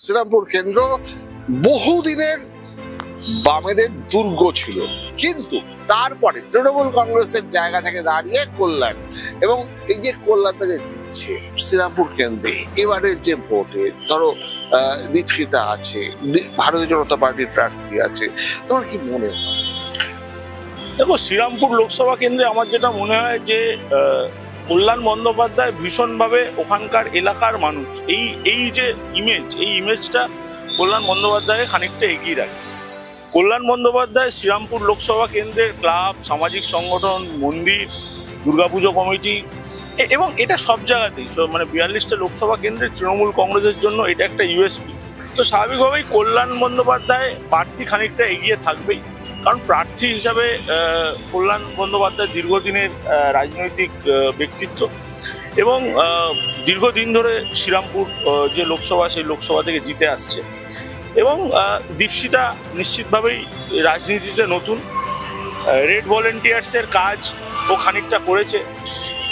শ্রীরামপুর কেন্দ্র বহুদিনের বামেদের দুর্গ ছিল, কিন্তু তারপরে তৃণমূল কংগ্রেসের জায়গা থেকে দাঁড়িয়ে কল্যাণ, এবং এই যে কল্যাণটা যে দিচ্ছে শ্রীরামপুর কেন্দ্রে এবারে যে ভোটে, ধরো দীপশিতা আছে, ভারতীয় জনতা পার্টির প্রার্থী আছে, তোমার কি মনে হয়? দেখো, শ্রীরামপুর লোকসভা কেন্দ্রে আমার যেটা মনে হয় যে কল্যাণ বন্দ্যোপাধ্যায় ভীষণভাবে ওখানকার এলাকার মানুষ, এই যে ইমেজটা কল্যাণ বন্দ্যোপাধ্যায়কে খানিকটা এগিয়ে রাখে। কল্যাণ বন্দ্যোপাধ্যায় শ্রীরামপুর লোকসভা কেন্দ্রের ক্লাব, সামাজিক সংগঠন, মন্দির, দুর্গাপুজো কমিটি, এবং এটা সব জায়গাতেই, মানে 42টা লোকসভা কেন্দ্রের তৃণমূল কংগ্রেসের জন্য এটা একটা ইউএসপি। তো স্বাভাবিকভাবেই কল্যাণ বন্দ্যোপাধ্যায় প্রার্থী খানিকটা এগিয়ে থাকবেই, কারণ প্রার্থী হিসাবে কল্যাণ বন্দ্যোপাধ্যায় দীর্ঘদিনের রাজনৈতিক ব্যক্তিত্ব, এবং দীর্ঘদিন ধরে শ্রীরামপুর যে লোকসভা, সেই লোকসভা থেকে জিতে আসছে। এবং দীপশিতা নিশ্চিতভাবেই রাজনীতিতে নতুন, রেড ভলেন্টিয়ার্সের কাজ ও খানিকটা করেছে,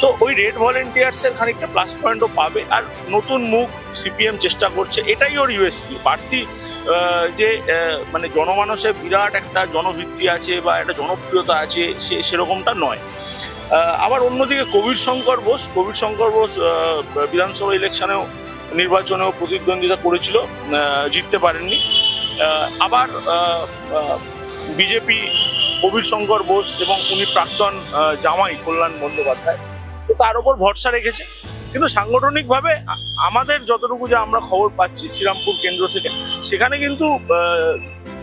তো ওই রেড ভলেন্টিয়ার্সের খানিকটা প্লাস পয়েন্টও পাবে। আর নতুন মুখ সিপিএম চেষ্টা করছে, এটাই ওর ইউএসপি। প্রার্থী যে মানে জনমানসে বিরাট একটা জনভিত্তি আছে বা একটা জনপ্রিয়তা আছে, সেরকমটা নয়। আবার অন্যদিকে কবির শঙ্কর বোস বিধানসভা ইলেকশনেও, নির্বাচনেও প্রতিদ্বন্দ্বিতা করেছিল, জিততে পারেননি। আবার বিজেপি কবির শঙ্কর বোস এবং উনি প্রাক্তন জামাই কল্যাণ বন্দ্যোপাধ্যায়, তো তার উপর ভরসা রেখেছে। কিন্তু সাংগঠনিকভাবে আমাদের যতটুকু যে আমরা খবর পাচ্ছি শ্রীরামপুর কেন্দ্র থেকে, সেখানে কিন্তু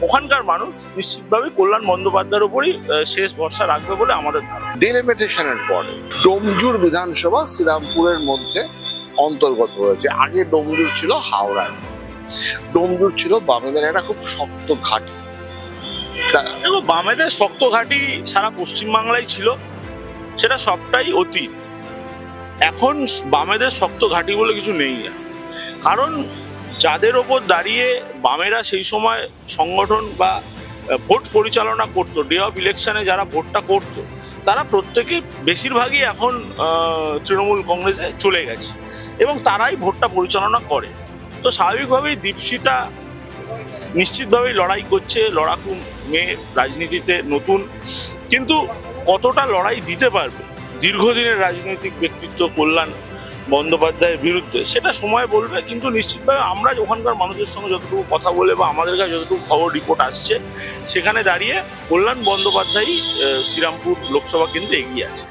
ওখানকার মানুষ নিশ্চিতভাবে কল্যাণ বন্দ্যোপাধ্যায়ের উপরই শেষ ভরসা রাখবে বলে আমাদের ধারণা। ডিলিমিটেশনের পরে ডোমজুর বিধানসভা শ্রীরামপুরের মধ্যে অন্তর্গত হয়েছে। আগে ডোমজুর ছিল হাওড়ায়, ডোমজুর ছিল বামেদের একটা খুব শক্ত ঘাঁটি। দেখো, বামেদের শক্ত ঘাঁটি সারা পশ্চিমবাংলায় ছিল, সেটা সবটাই অতীত। এখন বামেদের শক্ত ঘাঁটি বলে কিছু নেই, কারণ যাদের ওপর দাঁড়িয়ে বামেরা সেই সময় সংগঠন বা ভোট পরিচালনা করতো, ডে অফ ইলেকশনে যারা ভোটটা করতো, তারা প্রত্যেকে বেশিরভাগই এখন তৃণমূল কংগ্রেসে চলে গেছে, এবং তারাই ভোটটা পরিচালনা করে। তো স্বাভাবিকভাবেই দীপশিতা নিশ্চিতভাবেই লড়াই করছে, লড়াকু মেয়ে, রাজনীতিতে নতুন, কিন্তু কতটা লড়াই দিতে পারবে দীর্ঘদিনের রাজনৈতিক ব্যক্তিত্ব কল্যাণ বন্দ্যোপাধ্যায়ের বিরুদ্ধে, সেটা সময় বলবে। কিন্তু নিশ্চিতভাবে আমরা ওখানকার মানুষের সঙ্গে যতটুকু কথা বলে বা আমাদের কাছে যতটুকু খবর রিপোর্ট আসছে, সেখানে দাঁড়িয়ে কল্যাণ বন্দ্যোপাধ্যায়ই শ্রীরামপুর লোকসভা কেন্দ্রে এগিয়ে আছে।